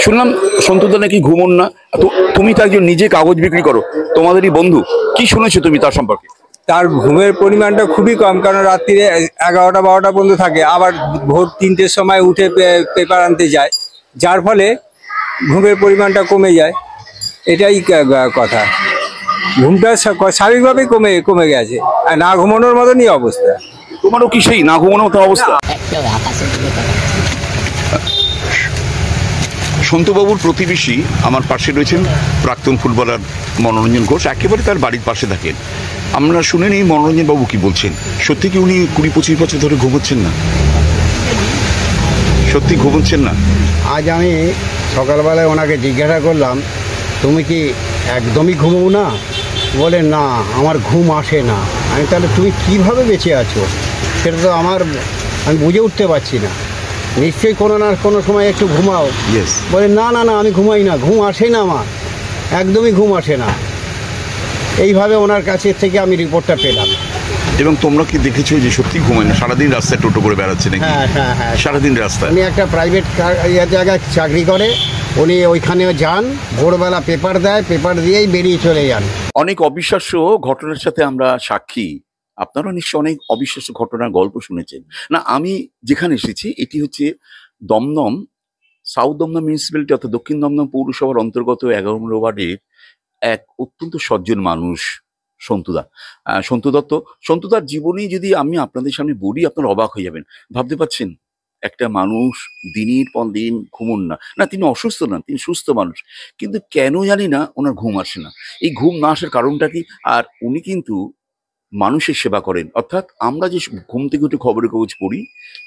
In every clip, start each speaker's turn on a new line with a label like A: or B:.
A: শুনলাম সন্তুদা নাকি ঘুমন না, তো তুমি তো একজন নিজে কাগজ বিক্রি করো, তোমাদেরই বন্ধু, কি শুনেছো তুমি তার সম্পর্কে?
B: তার ঘুমের পরিমাণটা খুবই কম, কারণ রাত্রিরে 11টা 12টা পর্যন্ত থাকে, আবার ভোর 3টের সময় উঠে পেপার আনতে যায়, যার ফলে ঘুমের পরিমাণটা কমে যায়। এটাই কথা। ঘুমটা স্বাভাবিকভাবেই কমে গেছে, আর না ঘুমানোর মতনই অবস্থা।
A: তোমারও কি সেই না ঘুমানোর মতো অবস্থা? সন্তুবাবুর প্রতিবেশী আমার পাশে রয়েছেন প্রাক্তন ফুটবলার মনোরঞ্জন ঘোষ, একেবারে তার বাড়ির পাশে থাকেন। আমরা শুনে নিই মনোরঞ্জন বাবু কি বলছেন। সত্যি কি উনি 20-25 বছর ধরে ঘুমোচ্ছেন না? সত্যি ঘুমোচ্ছেন না?
C: আজ আমি সকালবেলায় ওনাকে জিজ্ঞাসা করলাম, তুমি কি একদমই ঘুমো না? বলে না, আমার ঘুম আসে না। আমি তাহলে তুমি কিভাবে বেঁচে আছো সেটা তো আমি বুঝে উঠতে পারছি না। নিশ্চয়ই কোনো না কোনো সময় একটু ঘুমাও। বলে না না না, আমি ঘুমাই না, ঘুম আসে না, আমার একদমই ঘুম আসে না। এইভাবে ওনার কাছে থেকে আমি রিপোর্টটা পেলাম।
A: এবং তোমরা কি দেখেছো যে সত্যি ঘুমায় না? সারাদিন রাস্তায় টোটো করে বেড়াচ্ছে নাকি?
C: হ্যাঁ,
A: সারাদিন রাস্তায়।
C: উনি একটা প্রাইভেট জায়গায় চাকরি করে, উনি ওইখানেও যান, ভোরবেলা পেপার দেয়, পেপার দিয়েই বেরিয়ে চলে যান।
A: অনেক অবিশ্বাস্য ঘটনার সাথে আমরা সাক্ষী। আপনারা নিশ্চয় অনেক অবিশ্বাস্য ঘটনার গল্প শুনেছেন। না, আমি যেখানে এসেছি এটি হচ্ছে দমদম, সাউথ দমদম মিউনিসিপ্যালিটি অর্থাৎ দক্ষিণ দমদম পৌরসভার অন্তর্গত 11 নম্বর ওয়ার্ডের এক অত্যন্ত সজ্জন মানুষ সন্তুদা, সন্তু দত্ত। সন্তুদার জীবনী যদি আমি আপনাদের সামনে বলি, আপনারা অবাক হয়ে যাবেন। ভাবতে পারছেন একটা মানুষ দিনের পর দিন ঘুমন না, না তিনি অসুস্থ না, তিনি সুস্থ মানুষ, কিন্তু কেন জানি না ওনার ঘুম আসে না। এই ঘুম না আসার কারণটা কি? আর উনি কিন্তু মানুষের সেবা করেন, অর্থাৎ আমরা যে ঘুম থেকে উঠে খবরের কাগজ পড়ি,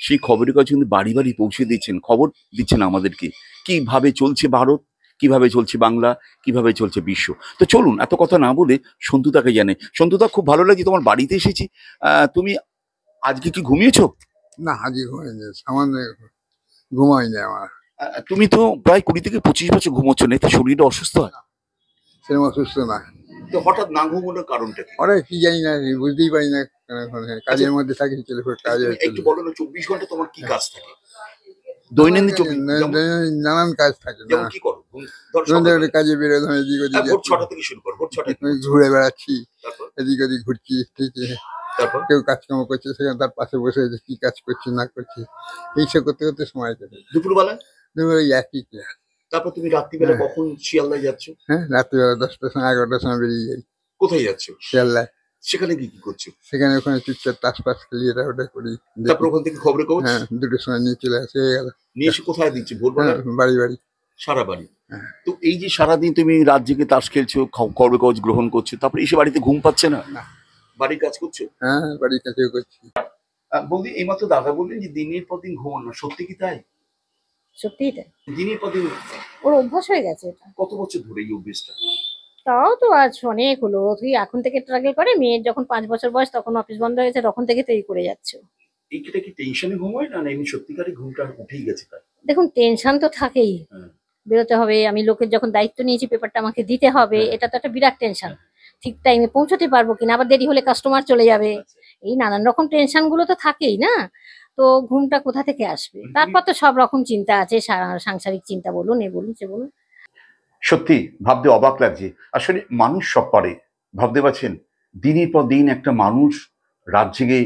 A: সেই খবরের কাগজ কিন্তু বাড়ি বাড়ি পৌঁছে দিচ্ছেন, খবর দিচ্ছেন আমাদেরকে কিভাবে চলছে ভারত, কিভাবে চলছে বাংলা, কিভাবে চলছে বিশ্ব। তো চলুন এত কথা না বলে সন্তুদাকে জানে। সন্তুদা, খুব ভালো লাগছে তোমার বাড়িতে এসেছি। তুমি আজকে কি ঘুমিয়েছো?
D: না, আজকে ঘুমাইনি, সামান্য ঘুমাইনি আমার।
A: তুমি তো প্রায় 20 থেকে 25 বছর ঘুমোচ্ছ না, এতে শরীরটা অসুস্থ হয়?
D: সেরকম অসুস্থ না।
A: তো হঠাৎ না ঘুমানোর কারণটা কি?
D: অনেক কি জানি না, বুঝতেই পারি না। কাজের মধ্যে থাকি, চলে কাজে।
A: একটু বলো না, 24 ঘন্টা তোমার কি কাজ থাকে? দৈনন্দিন
D: নানান কাজ থাকে।
A: যেমন কি করো? ধরো
D: কাজে বেরোলাম, এদিক ওদিক
A: ভোর 6টা থেকে শুরু করো। ভোর 6টায়
D: ঘুরে বেড়াচ্ছি,
A: তারপর
D: এদিক ওদিক ঘুরছি, ঠিক আছে।
A: তারপর
D: কেউ কাজকর্ম করছে, সেখানে তার পাশে বসে আছে, কি কাজ করছে না করছে, এইসব করতে করতে সময় কেটে।
A: দুপুরবেলা
D: দুপুরে একই ক্লাস।
A: তারপর তুমি রাত্রিবেলা কখন শিয়ালদায় যাচ্ছ?
D: হ্যাঁ, রাত্রিবেলা 10টার সময় 11টার সময় বেরিয়ে যাই।
A: কোথায় যাচ্ছ?
D: শিয়ালদায়।
A: সেখানে কি করছো?
D: সেখানে ওখানে চুপচাপ তাস খেলি, এটা ওটা করি।
A: তারপর ওখান থেকে খবরের কাগজ?
D: হ্যাঁ, 2টোর সময় নিয়ে চলে আসে, হয়ে গেল।
A: নিয়ে এসে কোথায় দিচ্ছি? ভোরবেলা
D: বাড়ি বাড়ি,
A: সারা বাড়ি। তো এই যে সারাদিন তুমি রাত জেগে তাস খেলছো, খবরের কাগজ গ্রহণ করছো, তারপরে এসে বাড়িতে ঘুম পাচ্ছে না? বাড়ির কাজ করছো?
D: হ্যাঁ, বাড়ির কাছেও করছি।
A: বৌদি, এইমাত্র দাদা বললেন যে দিনের পর দিন ঘুমান না, সত্যি কি তাই?
E: সত্যিই তাই,
A: দিনের পর দিন।
E: ওর অভ্যাস হয়ে গেছে এটা।
A: কত বছর ধরে এই অভ্যেসটা?
E: তাও তো আজ অনেক হলো। তুই এখন থেকে ট্রাগল করে, মেয়ের যখন 5 বছর বয়স তখন অফিস বন্ধ হয়েছে, তখন থেকে তো এই করে যাচ্ছে।
A: এইটা কি টেনশনে ঘুম হয় না, এমনি সত্যিকারের ঘুমটা উঠেই গেছে তাই?
E: দেখুন, টেনশন তো থাকেই, বেরোতে হবে, আমি লোকের যখন দায়িত্ব নিয়েছি পেপারটা আমাকে দিতে হবে, এটা তো একটা বিরাট টেনশন। ঠিক টাইমে পৌঁছতে পারবো কিনা, আবার দেরি হলে কাস্টমার চলে যাবে, এই নানান রকম টেনশন গুলো তো থাকেই না। তো ঘুমটা কোথা থেকে আসবে? তারপর তো সব রকম চিন্তা আছে, সাংসারিক চিন্তা বলুন, এ বলুন সে বলুন।
A: সত্যি ভাবতে অবাক লাগছে। আসলে মানুষ সব পারে, ভাবতে পারছেন দিনের পর দিন একটা মানুষ রাত জেগে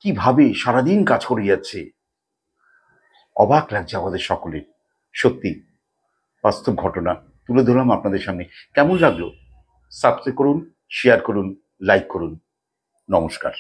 A: কিভাবে সারাদিন কাজ করে যাচ্ছে। অবাক লাগছে আমাদের সকলের। সত্যি বাস্তব ঘটনা তুলে ধরলাম আপনাদের সামনে। কেমন লাগলো? সাবস্ক্রাইব করুন, শেয়ার করুন, লাইক করুন। নমস্কার।